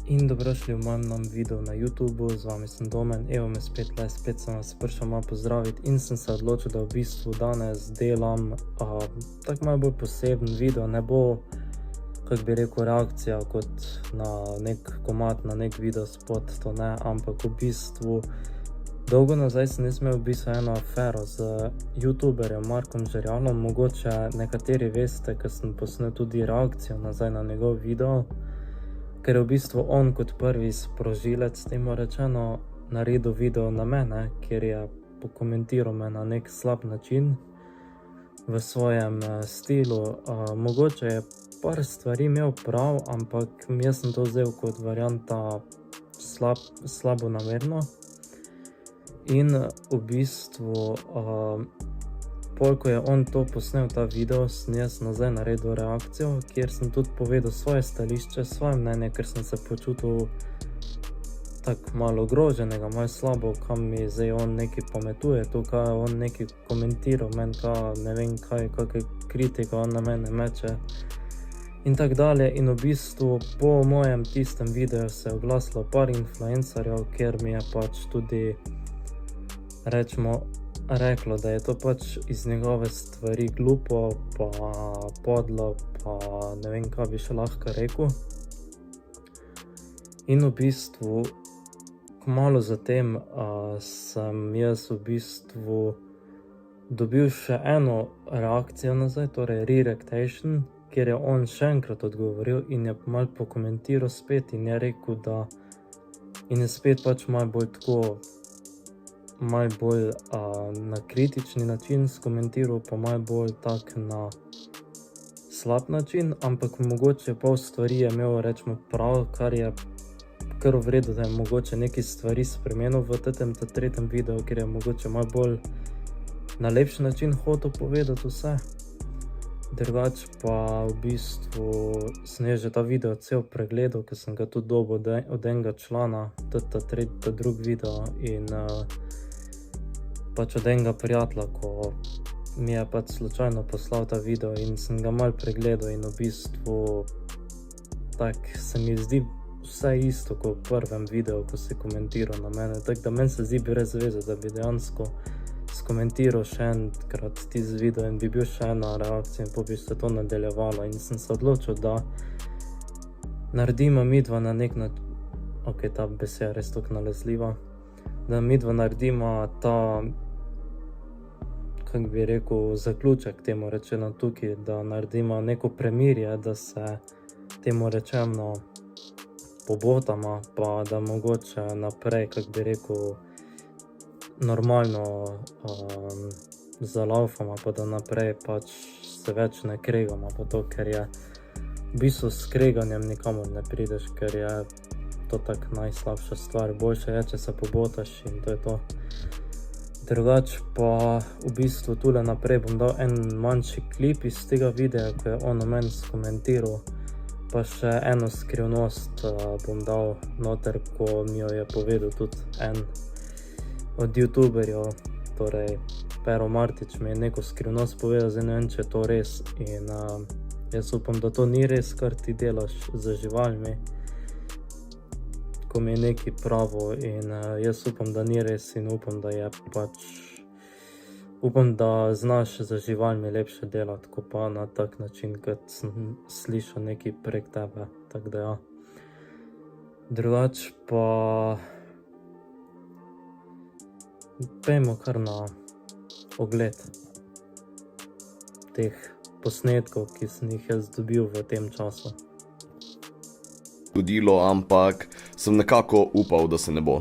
In dobrošli v mojem novem videu na YouTubu, z vami sem Domen, evo me spet sem vas prišel malo pozdraviti in sem se odločil, da v bistvu danes delam tako malo bolj poseben video, ne bo, kako bi rekel, reakcija kot na nek komad, na nek video spot, to ne, ampak v bistvu dolgo nazaj sem imel v bistvu eno afero z YouTuberjem Markom Žerjalom, mogoče nekateri veste, ker sem posnel tudi reakcijo nazaj na njegov video, ker je v bistvu on kot prvi sprožilec, temu rečeno, naredil video na mene, kjer je pokomentiral me na nek slab način v svojem stilu. Mogoče je par stvari imel prav, ampak jaz sem to vzel kot varianta slabo namerno. In v bistvu, ko je on to posnel, ta video, sem jaz nazaj naredil reakcijo, kjer sem tudi povedal svoje stališče, svoje mnenje, ker sem se počutil tako malo ogroženega, malo slabo, kam mi zdaj on nekaj pametuje, to kaj on nekaj komentiral, ne vem kaj, kakve kritike on na mene meče in tako dalje. In v bistvu po mojem tistem videu se je oglasilo par influencerjev, kjer mi je pač tudi, reklo, da je to pač iz njegove stvari glupo, pa podlo, pa ne vem, kaj bi še lahko rekel. In v bistvu, kmalu zatem sem jaz v bistvu dobil še eno reakcijo nazaj, torej reactation, kjer je on še enkrat odgovoril in je malo pokomentiral spet in je rekel, da in je spet pač malo bolj na kritični način skomentiral, pa malo bolj tak na slab način, ampak mogoče pol stvari je imel, rečemo, prav, kar je kar v redu, da je mogoče neki stvari spremenil v tretjem videu, kjer je mogoče malo bolj na lepši način hotel povedati vse. Drugače pa v bistvu sem že ta video cel pregledal, ker sem ga tudi dobil od enega člana, ta drugi video in pač od enega prijatelja, ko mi je pač slučajno poslal ta video in sem ga malo pregledal in v bistvu tako se mi zdi vse isto kot v prvem videu, ko si komentiral na mene, tako da meni se zdi brez veze, da bi dejansko skomentiral še enkrat tisti video in bi bil še ena reakcija in po bi se to nadaljevalo in sem se odločil, da naredimo midva na nek način, ok, ta beseda je res tako nalezljiva, da midva naredimo ta, kako bi rekel, zaključek temu rečeno tukaj, da naredimo neko premirje, da se temu rečeno pobotama, pa da mogoče naprej, kako bi rekel, normalno zalaufamo, pa da naprej pač se več ne kregamo, pa to, ker je v bistvu s kreganjem nikamor ne prideš, ker je to tako najslabša stvar, boljše je, če se pobotaš in to je to. Drugače pa v bistvu tule naprej bom dal en manjši klip iz tega videa, ko je on na meni skomentiral, pa še eno skrivnost bom dal noter, ko mi jo je povedal tudi en od youtuberjev, torej Pero Martič mi je neko skrivnost povedal, zdaj ne vem, če je to res in jaz upam, da to ni res, kar ti delaš z živalmi, ko mi je nekaj pravo in jaz upam, da ni res in upam, da je pač, upam, da znaš z živalmi lepše delati, ko pa na tak način, kot sem slišal nekaj prek tebe, tako da ja. Drugače pa pejmo kar na ogled teh posnetkov, ki sem jih jaz dobil v tem času. Zgodilo, ampak sem nekako upal, da se ne bo.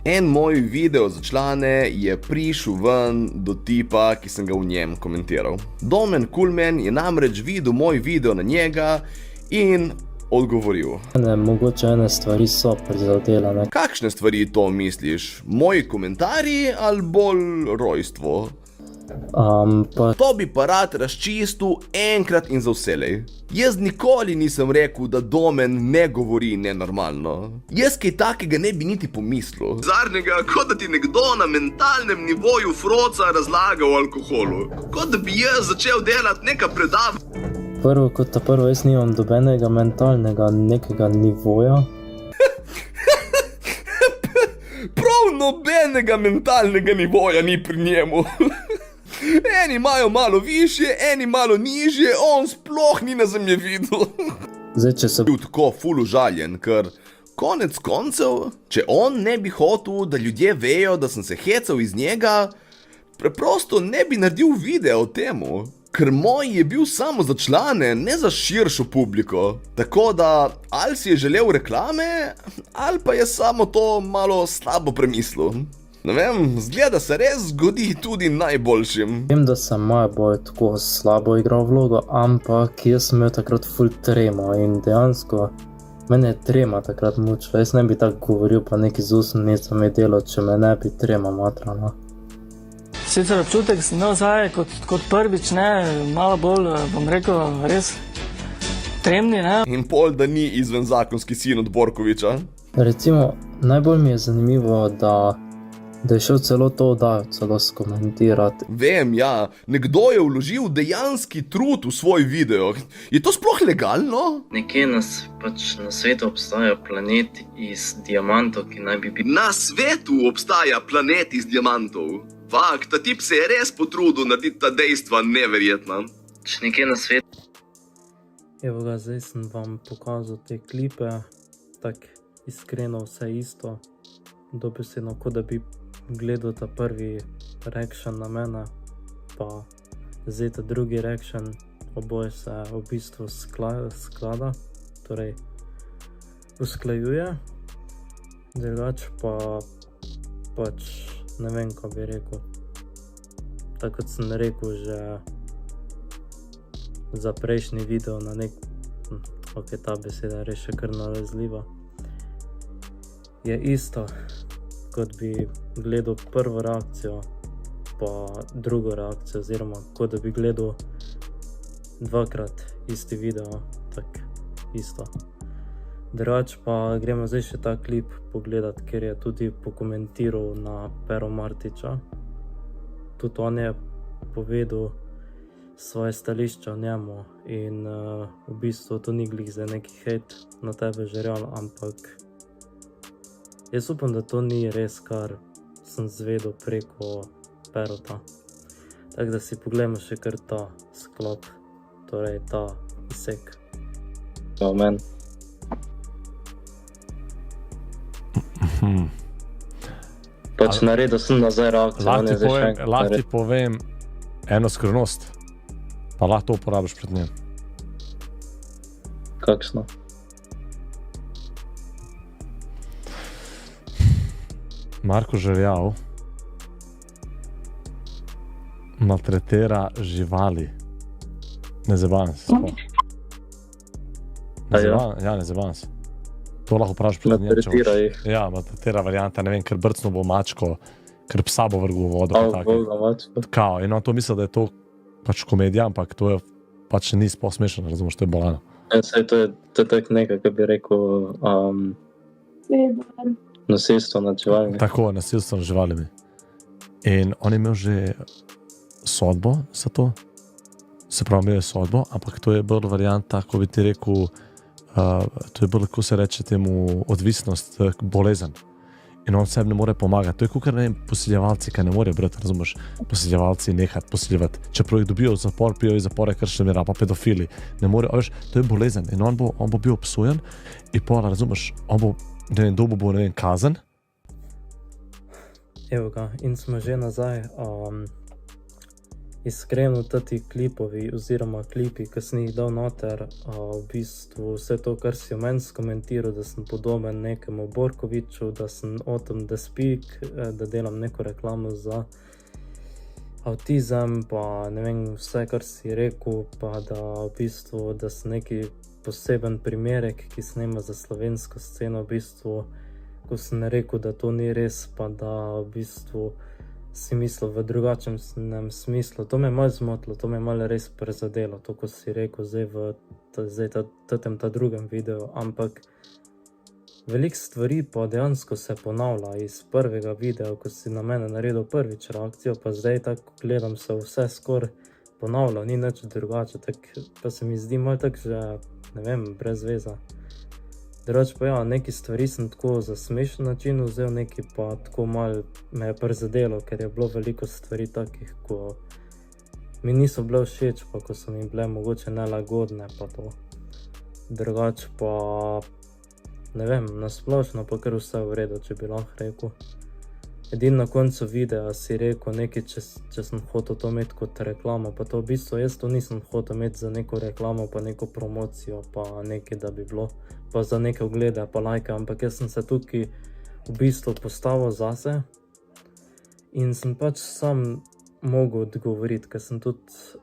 En moj video za člane je prišel ven do tipa, ki sem ga v njem komentiral. Domen Kulmen je namreč videl moj video na njega in odgovoril. Mogoče ene stvari so prizadele, ne? Kakšne stvari to misliš? Moji komentarji ali bolj rojstvo? To bi pa rad razčistil enkrat in za vselej. Jaz nikoli nisem rekel, da Domen ne govori nenormalno. Jaz kaj takega ne bi niti pomislil. Zarnega, kot da ti nekdo na mentalnem nivoju froca razlaga o alkoholu. Kot da bi jaz začel delati neka predavanja. Prvo, jaz nimam dobenega mentalnega nekega nivoja. nobenega mentalnega nivoja ni pri njemu. Eni imajo malo više, eni malo nižje, on sploh ni na zemljevidu. Zdaj, če se Bil tako ful užaljen, ker konec koncev, če on ne bi hotel, da ljudje vejo, da sem se hecal iz njega, preprosto ne bi naredil video o temu. Ker moj je bil samo za člane, ne za širšo publiko. Tako da, ali si je želel reklame, ali pa je samo to malo slabo premislil. Ne vem, zgleda se res zgodi tudi najboljšim. vem, da sem Majboj tako slabo igral vlogo, ampak jaz sem imel takrat ful tremo in dejansko mene je trema takrat mučila. Jaz ne bi tako govoril, pa neki z usmnicami delal, če me ne bi trema matrala. Sicer občutek sem imel zdaj kot prvič, ne, malo bolj, bom rekel, res tremni, ne. In pol, da ni izvenzakonski sin od Borkoviča. Recimo, najbolj mi je zanimivo, da je šel celo to oddajo celo skomentirati. Vem, ja, nekdo je vložil dejanski trud v svoj video. Je to sploh legalno? Nekje na svetu obstajajo planeti iz diamantov, ki naj bi bili. Na svetu obstaja planet iz diamantov. Fakt, ta tip se je res potrudil narediti ta dejstva neverjetna. Če nekje na svetu Evo ga, zdaj sem vam pokazal te klipe, tako iskreno vse isto. Dobesedno, kot da bi gledal ta prvi reaction na mene, pa zdaj ta drugi reaction, oboje se v bistvu sklada, torej usklajuje. Drugače pa pač ne vem, kaj bi rekel. Tako kot sem rekel že za prejšnji video na nek... Ok, ta beseda je res še kar nalezljiva. Je isto, kot bi gledal prvo reakcijo, pa drugo reakcijo, oziroma kot da bi gledal dvakrat isti video, tako isto. Drugače pa gremo zdaj še ta klip pogledat, ker je tudi pokomentiral na Pero Martiča. Tudi on je povedal svoje stališče o njemu in v bistvu to ni glih za neki hejt na tebe žerjal, ampak jaz upam, da to ni res, kar sem zvedel preko Perota. Tako da si pogledamo še kar ta sklop, torej ta izsek. Amen. Pač naredil sem nazaj reakcijo. Lahko ti povem eno skrivnost, pa lahko to uporabiš pred njim. Kakšno? Marko Žerjav maltretira živali. Ne zabavam se. Ne zabavam se. To lahko vprašaš pred njim. Maltretira jih. Ja, maltretira varianta, ne vem, ker brcno bo mačko, ker psa bo vrgel v vodo. Kao, in on to misli, da je to pač komedija, ampak to je pač ni sploh smešno, razumeš, to je bolano. Saj to je tako nekaj, kaj bi rekel, nasilstvo nad živalmi. Tako, nasilstvo nad živalmi. In on je imel že sodbo za to, se pravi, imel je sodbo, ampak to je bolj varianta, ko bi ti rekel, to je bolj, ko se reče temu, odvisnost, bolezen. In on sebi ne more pomagati. To je kukar, ne vem, posiljevalci, kaj ne morejo brati, razumeš? Posiljevalci nehati posiljevati. Čeprav jih dobijo v zapor, pijo iz zapore, kršne mera, pa pedofili. Ne morejo, veš, to je bolezen. In on bo bil obsojen in pola, razumeš, on bo, ne vem, dobo bo, ne vem, kazen. Evo ga, in smo že nazaj. Iskreno tati klipovi oziroma klipi, ki sem jih dal noter, v bistvu vse to, kar si o meni skomentiral, da sem podoben nekemu Borkoviču, da sem Autumn the Speak, da delam neko reklamo za avtizem, pa ne vem, vse, kar si rekel, pa da v bistvu, da sem neki poseben primerek, ki snema za slovensko sceno, v bistvu, ko sem rekel, da to ni res, pa da v bistvu si mislil v drugačnem smislu. To me je malo zmotilo, to me je malo res prezadelo, to, ko si rekel zdaj v ta drugem videu, ampak veliko stvari pa dejansko se ponavlja iz prvega videa, ko si na mene naredil prvič reakcijo, pa zdaj tako gledam, se vse skoraj ponavlja, ni nič drugače, tako pa se mi zdi malo tako že, ne vem, brez veza. Drugače pa ja, neki stvari sem tako za smešen način vzel, neki pa tako malo me je prizadelo, ker je bilo veliko stvari takih, ko mi niso bile všeč, pa ko so mi bile mogoče nelagodne pa to. Drugače pa, ne vem, nasplošno pa kar vse v redu, če bi lahko rekel. Edino na koncu videa si rekel nekaj, če sem hotel to imeti kot reklamo, pa to v bistvu jaz to nisem hotel imeti za neko reklamo, pa neko promocijo, pa nekaj, da bi bilo, pa za neke oglede, pa lajke, ampak jaz sem se tukaj v bistvu postavil zase in sem pač sam mogel odgovoriti, ker sem tudi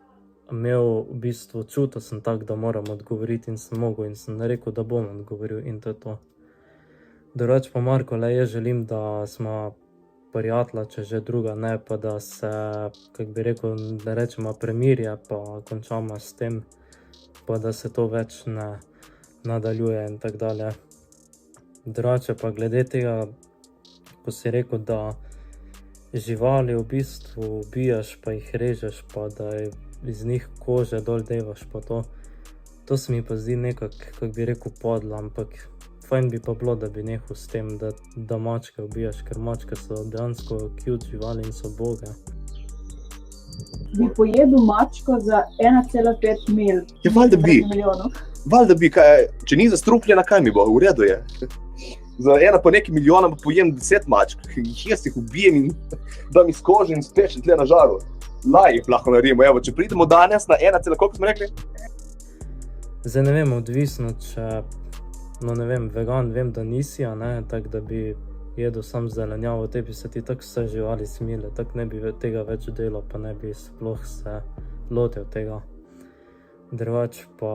imel v bistvu čutil sem tak, da moram odgovoriti in sem mogel in sem rekel, da bom odgovoril in to je to. Drugače pa Marko, le jaz želim, da smo prijatelja, če že druga ne, pa da se, kako bi rekel, da rečemo premirje, pa končamo s tem, pa da se to več ne nadaljuje in tako dalje. Drugače pa glede tega, ko si rekel, da živali v bistvu ubijaš, pa jih režeš, pa da iz njih kože dol devaš, pa to se mi pa zdi nekako, kako bi rekel, podlo, ampak fajn bi pa bilo, da bi nehal s tem, da mačke ubijaš, ker mačke so dejansko cute živali in so boge. Bi pojedel mačko za 1,5 mil. Ja, valjda bi. Milijonov. Valjda bi, če ni zastrupljena, kaj mi bo, v redu je. Za po nekaj milijona pojem 10 mačk, jaz jih ubijem in dam iz kože in spečem tle na žaru. Laj jih lahko naredimo, evo, če pridemo danes na 1, koliko smo rekli? Zdaj ne vem, odvisno, če, no ne vem, vegan vem, da nisi, a ne, tako da bi jedel sam zelenjavo, te bi se ti tako vse živali smile, tako ne bi tega več delal, pa ne bi sploh se lotil tega. Drugače pa,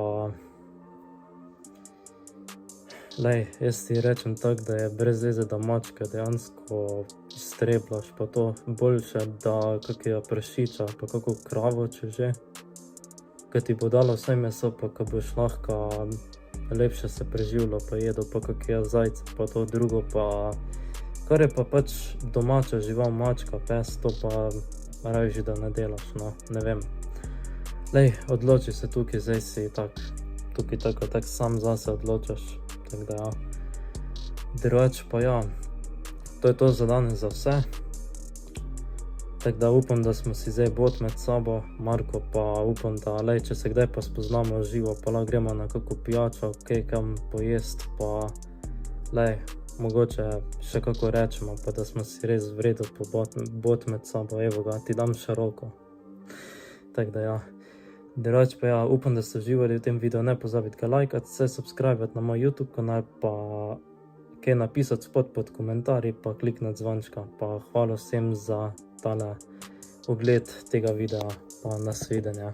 lej, jaz ti rečem tako, da je brez veze, da mačke dejansko iztrebljaš, pa to boljše, da kakega prašiča, pa kako kravo, če že, ki ti bo dalo vse meso, pa ko boš lahko lepše se preživljal, pa jedel pa kakega zajca, pa to drugo pa, kar je pa pač domača žival, mačka, pes, to pa rajši, da ne delaš, no, ne vem. Lej, odloči se tukaj, zdaj si tukaj tako sam zase odločaš, tako da ja. Drugače pa ja, to je to za danes za vse. Tako da upam, da smo si zdaj bot med sabo, Marko pa upam, da lej, če se kdaj pa spoznamo živo, pa lahko gremo na kako pijačo, kaj kam pojest, pa lej, mogoče še kako rečemo, pa da smo si res v redu po bot med sabo, evo ga, ti dam še roko. Tako da ja. Drugače pa ja, upam, da ste uživali v tem videu, ne pozabite ga lajkati, se subscribati na moj YouTube kanal, pa kaj napisati spod pod komentarji, pa kliknati zvončka, pa hvala vsem za tale ogled tega videa, pa nasvidenja.